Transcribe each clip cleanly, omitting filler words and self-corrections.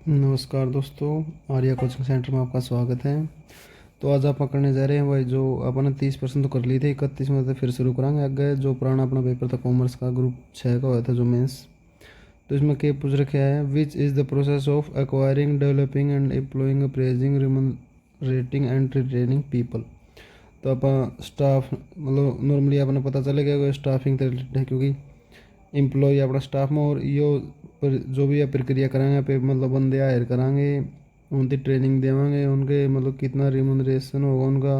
नमस्कार दोस्तों, Arya coaching centre में आपका स्वागत है। तो आज आप पकड़ने जा रहे हैं भाई, जो अपन ने 30% तो कर ली थी, 31 में से फिर शुरू कराएंगे आगे। जो पुराना अपना पेपर था कॉमर्स का, ग्रुप 6 का हुआ था जो मेंस। तो इसमें क्या पूछ रखा है, which is the process of acquiring, developing and employing, appraising, remunerating and retaining people. तो अपन स्टाफ मतलब नॉर्मली अपने पता चलेगा कि स्टाफिंग रिलेटेड है, क्योंकि एम्प्लॉय अपना स्टाफ में, और यो पर जो भी प्रक्रिया कराएंगे पे मतलब बंदे हायर कराएंगे, उनकी ट्रेनिंग देवांगे, उनके मतलब कितना रिमनरेशन होगा उनका,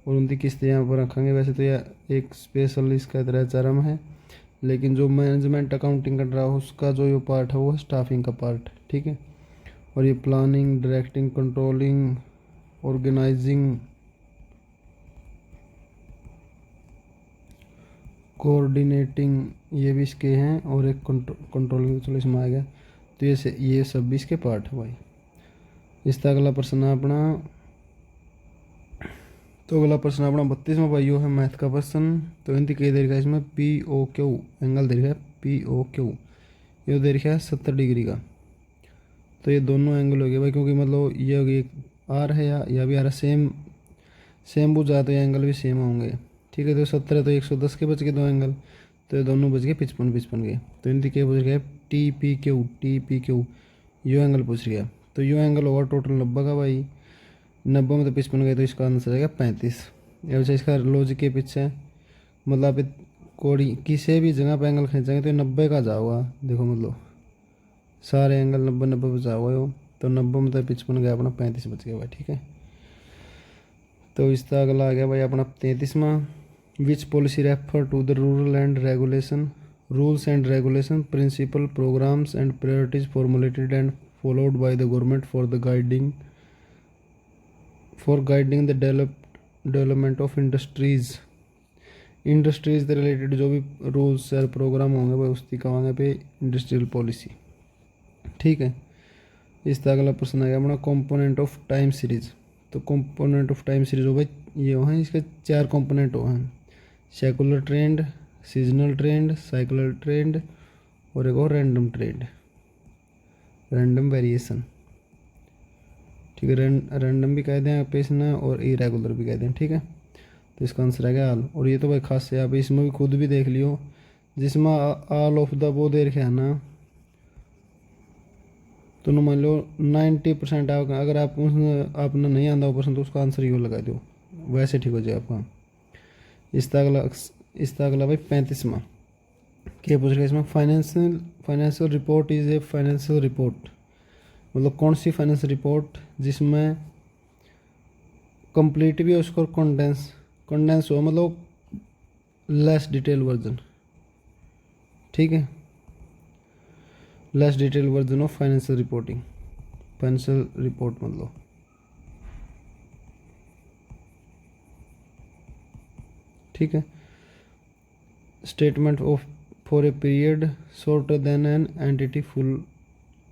और उनकी किस्तें यहाँ पर रखेंगे। वैसे तो यह एक स्पेशल इसका तरह चरम है, लेकिन जो मैनेजमेंट अकाउंटिंग कर रहा है उसका जो ये पार्ट है वो है स्टाफिंग का पार्ट। ठीक है। और ये planning, directing, controlling, organizing, coordinating, ये भी इसके हैं, और एक कंट्रोलिंग तो चलो इसमें आ गया। तो ये सब भी इसके पार्ट है भाई। इसका अगला प्रश्न है अपना, तो अगला प्रश्न अपना 32वां भाई, है मैथ का प्रश्न। तो इनकी कई दे रखा है इसमें पी ओ क्यू एंगल दे रखा है, पी ओ क्यू ये दे रखा है 70 डिग्री का। तो ये दोनों एंगल हो गए भाई, क्योंकि मतलब ये हो गई आर है या भी आर है, सेम सेम बुझा, तो ये एंगल भी सेम होंगे। ठीक है। तो 70 है तो 110 के बच गए दो एंगल, तो ये दोनों बच गए 55 के। तो इनकी क्या पूछ गया, T P Q U angle पूछ गया। तो यू एंगल होगा टोटल 90 का भाई। 90 में तो 55 गए, तो इसका आंसर आएगा 35। अब इसका लॉजिक के पीछे मतलब आप कोड़ी किसी भी जगह पे एंगल खींचेंगे तो 90 का जाओगा। देखो मतलब सारे एंगल 90 पे जाओगे हो, तो 90 में तो 55 गया, अपना 35 बच गया भाई। ठीक है। तो इसका अगला आ गया भाई अपना 33वां, which policy refer to the rules and regulation principle programmes and priorities formulated and followed by the government for guiding the development of industries से रिलेटेड जो भी रूल्स और प्रोग्राम होंगे भाई उसकी कहेंगे पे इंडस्ट्रियल पॉलिसी। ठीक है। इसका अगला प्रश्न आ गया अपना कंपोनेंट ऑफ टाइम सीरीज। तो कंपोनेंट ऑफ टाइम सीरीज हो भाई, ये हो हैं इसके 4 कंपोनेंट हो हैं, secular trend, seasonal trend, cycler trend, और एक और रैंडम ट्रेंड, रैंडम वेरिएशन। ठीक है। रैंडम भी कह दें आप इसमें, और इरेगुलर भी कह दें। ठीक है। तो इसका आंसर है आल। और ये तो भाई खास है, आप इसमें भी खुद भी देख लियो, जिसमें आल ऑफ द वो दे रखे है ना, तो मान लो 90% अगर आप आपने नहीं आंदा वो प्रश्न, तो उसका आंसर यो लगा दो, वैसे ठीक हो जाए आपका। इसका अगला भाई 35वां, क्या पूछ रहे इसमें, financial report is a financial report. मतलब कौन सी फाइनेंशियल रिपोर्ट जिसमें कंप्लीट भी हो उसको, कंडेंस हो, मतलब लेस डिटेल वर्जन। ठीक है। Less detail version of financial reporting, financial report मतलब। ठीक है। Statement of for a period shorter than an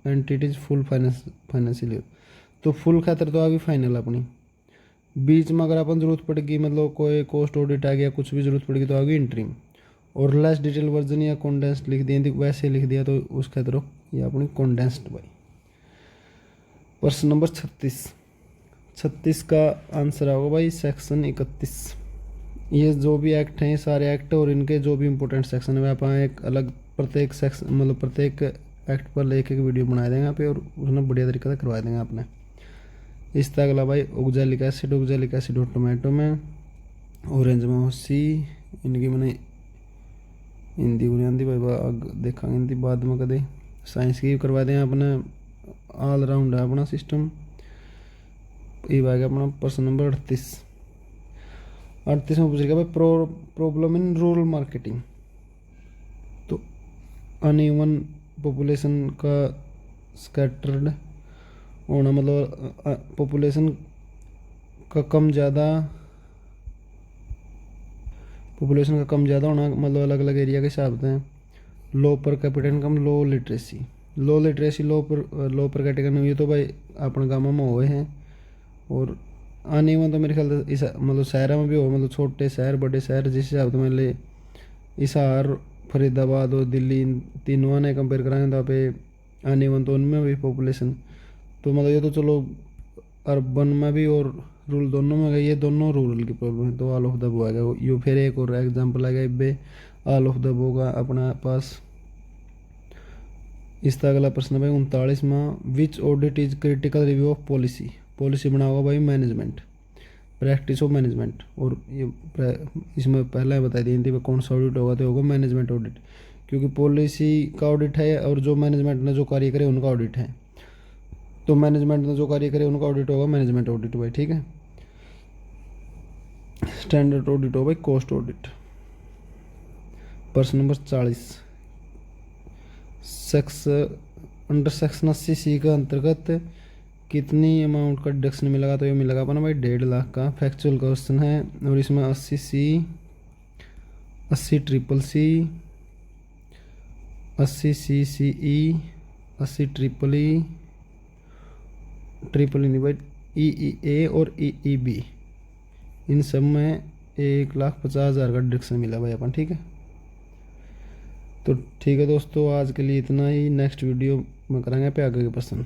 entities full financial year. तो फुल खातर तो आ गई फाइनल अपनी, बीच में अगर अपन जरूरत पड़ेगी, मतलब कोई कॉस्ट ऑडिट आ गया, कुछ भी जरूरत पड़ेगी, तो आ गई इंटरिम। और लेस डिटेल वर्जन या कॉन्डेंस्ड लिख दिया, वैसे लिख दिया, तो उस खातर ये अपनी कॉन्डेंस्ड भाई। प्रश्न नंबर 36 का आंसर होगा भाई सेक्शन 31। ये जो भी एक्ट हैं, सारे एक्ट और इनके जो भी इंपॉर्टेंट सेक्शन है, आप एक अलग प्रत्येक सेक्शन मतलब प्रत्येक एक्ट पर एक एक वीडियो बना देंगे यहाँ पे, और उसमें बढ़िया तरीके से करवा देंगे आपने। इसका अगला भाई ऑक्जेलिक एसिड और टोमेटो में, ऑरेंज में हो सी। इनकी मैंने हिंदी बुनियादी भाई देखा हिंदी बाद में कदे। साइंस की करवा दें अपने, ऑल राउंड है अपना सिस्टम। ये आ गया अपना प्रश्न नंबर 38 में पूछेगा भाई प्रॉब्लम इन रूरल मार्केटिंग। तो अनइवन पॉपुलेशन का स्कैटर्ड होना, मतलब पॉपुलेशन का कम ज़्यादा होना, मतलब अलग अलग एरिया के हिसाब से। Low per capita income, low literacy low per capita income, ये तो भाई अपने गाँव में हुए हैं। और आने में तो मेरे ख्याल से इस मतलब शहर में भी हो, मतलब छोटे शहर बड़े शहर जिस हिसाब से मान ले हिसार, फरीदाबाद और दिल्ली, इन तीनों ने कंपेयर कराएंगे तो पे आने वन, तो उनमें भी पॉपुलेशन तो मतलब ये तो चलो अर्बन में भी और रूरल दोनों में गई, ये दोनों रूरल की प्रॉब्लम है, तो ऑल ऑफ द अबव आएगा यो। फिर एक और एग्जांपल आएगा इब्बे ऑल ऑफ द अबव का अपना पास। इसका अगला प्रश्न है भाई 39वां, which audit is critical review of policy. Policy बना होगा भाई मैनेजमेंट, प्रैक्टिस ऑफ मैनेजमेंट। और ये इसमें पहले बता दी थी कौन सा ऑडिट होगा, तो होगा मैनेजमेंट ऑडिट, क्योंकि पॉलिसी का ऑडिट है और जो मैनेजमेंट ने जो कार्य करे उनका ऑडिट है। तो मैनेजमेंट ने जो कार्य करे उनका ऑडिट होगा मैनेजमेंट ऑडिट भाई, ठीक है। स्टैंडर्ड ऑडिट हो भाई कॉस्ट ऑडिट। प्रश्न नंबर 40, अंडर सेक्शन 80C के अंतर्गत कितनी अमाउंट का डिडक्शन मिलेगा, तो ये मिलेगा अपना भाई 1.5 लाख का। फैक्चुअल क्वेश्चन है और इसमें 80C, 80CCC, 80CCE, 80EEE, नहीं भाई EEA और EEB, इन सब में 1,50,000 का डिडक्शन मिला भाई अपन, ठीक है। तो ठीक है दोस्तों, आज के लिए इतना ही। नेक्स्ट वीडियो में करेंगे पे आगे के प्रश्न।